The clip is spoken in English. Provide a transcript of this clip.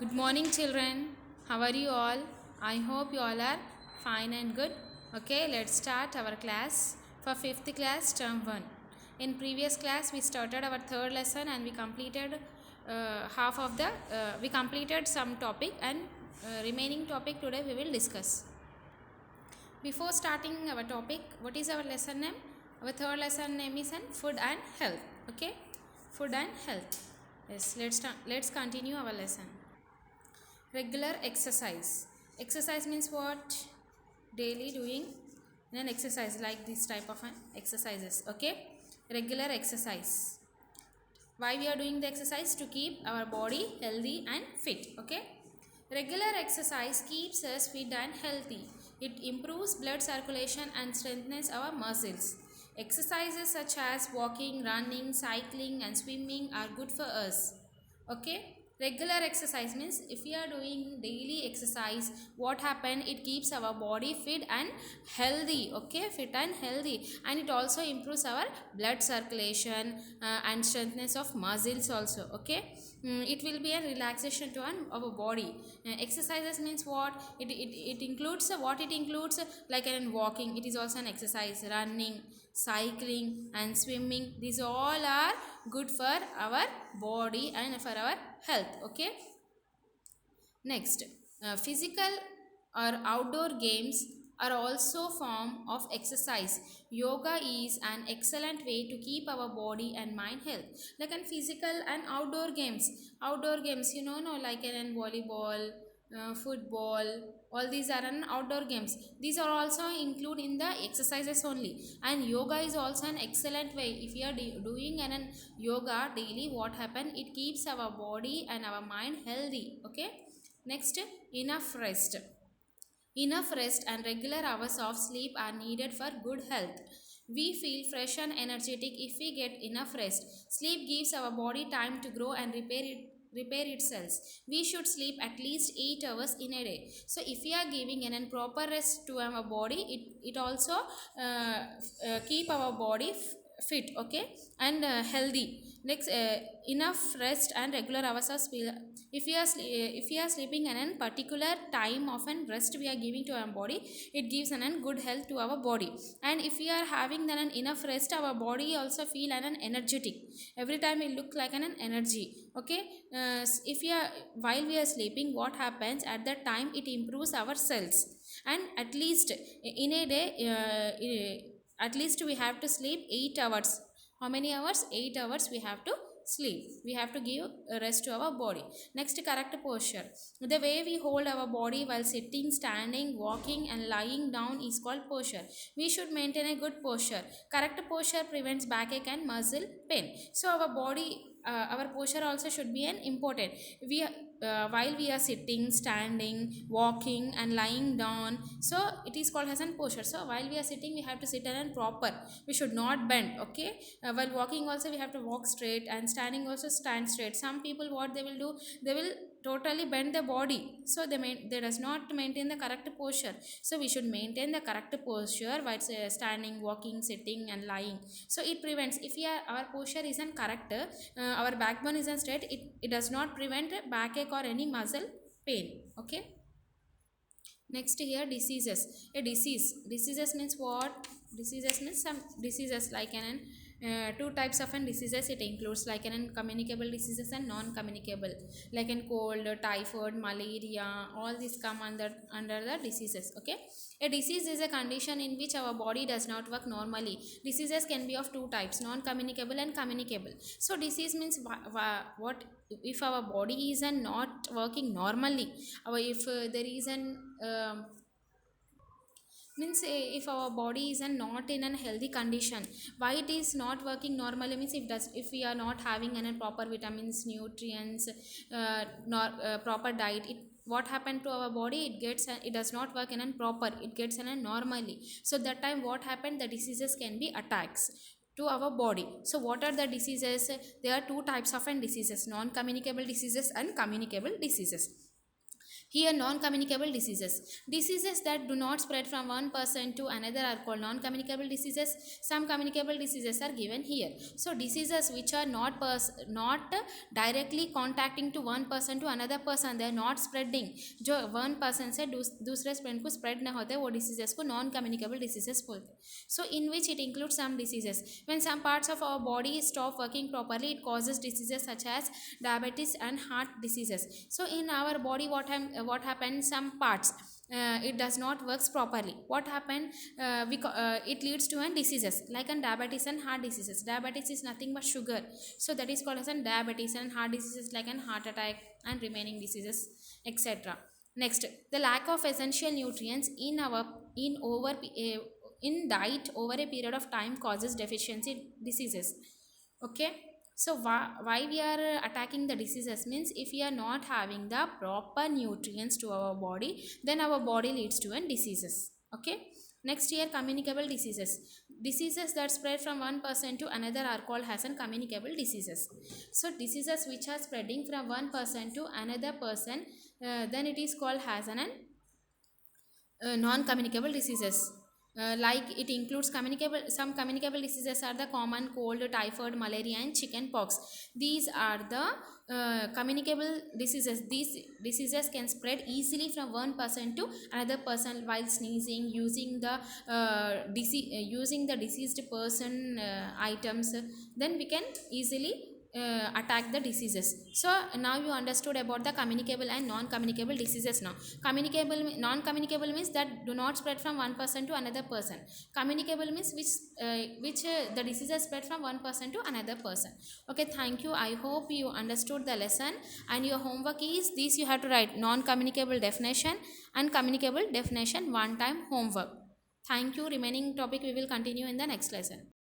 Good morning, children. How are you all? I hope you all are fine and good. Okay, let's start our class for 5th class, term 1. In previous class, we started our third lesson and we completed we completed some topic and remaining topic today we will discuss. Before starting our topic, what is our lesson name? Our third lesson name is food and health. Okay, food and health. Yes, let's continue our lesson. Regular exercise. Exercise means what? Daily doing an exercise like this type of an exercises. Okay, regular exercise. Why we are doing the exercise? To keep our body healthy and fit. Okay, regular exercise keeps us fit and healthy. It improves blood circulation and strengthens our muscles. Exercises such as walking, running, cycling and swimming are good for us. Okay, regular exercise means if we are doing daily exercise, what happen? It keeps our body fit and healthy. Okay, fit and healthy, and it also improves our blood circulation and strengthness of muscles also. Okay, it will be a relaxation to our body. Exercises means what? It includes what it includes, like in walking, it is also an exercise. Running, cycling and swimming, these all are good for our body and for our health. Okay, next, physical or outdoor games are also form of exercise. Yoga is an excellent way to keep our body and mind health. Like in physical and outdoor games, you know, no, like in volleyball, football, all these are an outdoor games. These are also include in the exercises only. And yoga is also an excellent way. If you are doing an yoga daily, what happen? It keeps our body and our mind healthy. Okay, next, enough rest. Enough rest and regular hours of sleep are needed for good health. We feel fresh and energetic if we get enough rest. Sleep gives our body time to grow and repair itself. We should sleep at least 8 hours in a day. So if we are giving an proper rest to our body, it also keep our body fit. Okay, and healthy. Next, enough rest and regular hours of sleep. If we are sleeping in a particular time of an rest we are giving to our body, it gives an good health to our body. And if we are having then an enough rest, our body also feel an energetic. Every time we look like an energy. Okay, if we are while we are sleeping, what happens at that time? It improves our cells. And at least in a day, at least we have to sleep 8 hours. How many hours? 8 hours we have to sleep. We have to give rest to our body. Next, correct posture. The way we hold our body while sitting, standing, walking and lying down is called posture. We should maintain a good posture. Correct posture prevents backache and muscle pain. So our body, our posture also should be an important. We while we are sitting, standing, walking and lying down, so it is called as an posture. So while we are sitting, we have to sit in a proper. We should not bend. Okay, while walking also we have to walk straight, and standing also stand straight. Some people, what they will do, they will totally bend their body, so they does not maintain the correct posture. So we should maintain the correct posture while standing, walking, sitting and lying. So it prevents, if we are, our posture isn't correct, our backbone isn't straight, it does not prevent backache or any muscle pain. Okay, next here, diseases. A diseases means what? Diseases means some diseases like an two types of an diseases it includes, like an communicable diseases and non-communicable, like an cold, typhoid, malaria, all these come under the diseases. Okay, a disease is a condition in which our body does not work normally. Diseases can be of two types, non-communicable and communicable. So disease means what? If our body is not working normally, our if there is an means if our body is not in a healthy condition, why it is not working normally? Means if we are not having any proper vitamins, nutrients, proper diet, it what happened to our body? It does not work in a proper, it gets in a normally. So that time what happened? The diseases can be attacks to our body. So what are the diseases? There are two types of diseases, non communicable diseases and communicable diseases. Here, non-communicable diseases. Diseases that do not spread from one person to another are called non-communicable diseases. Some communicable diseases are given here. So, diseases which are not directly contacting to one person to another person, they are not spreading. जो one person से दूसरे friend को spread ना होते, वो diseases को non-communicable diseases बोलते. So, in which it includes some diseases. When some parts of our body stop working properly, it causes diseases such as diabetes and heart diseases. So in our body, what happens, some parts it does not works properly. What happened, it leads to an diseases like an diabetes and heart diseases. Diabetes is nothing but sugar, so that is called as an diabetes, and heart diseases like an heart attack and remaining diseases, etc. Next, the lack of essential nutrients in diet over a period of time causes deficiency diseases. Okay, so why we are attacking the diseases means, if we are not having the proper nutrients to our body, then our body leads to an diseases. Okay, next here, communicable diseases. Diseases that spread from one person to another are called as an communicable diseases. So diseases which are spreading from one person to another person, then it is called as an non-communicable diseases. Like it includes some communicable diseases are the common cold, typhoid, malaria and chicken pox. These are the communicable diseases. These diseases can spread easily from one person to another person while sneezing, using the using the deceased person items. Then we can easily attack the diseases. So now you understood about the communicable and non-communicable diseases. Now non-communicable means that do not spread from one person to another person. Communicable means which the diseases spread from one person to another person. Okay, thank you. I hope you understood the lesson, and your homework is this: you have to write non-communicable definition and communicable definition one time homework. Thank you. Remaining topic we will continue in the next lesson.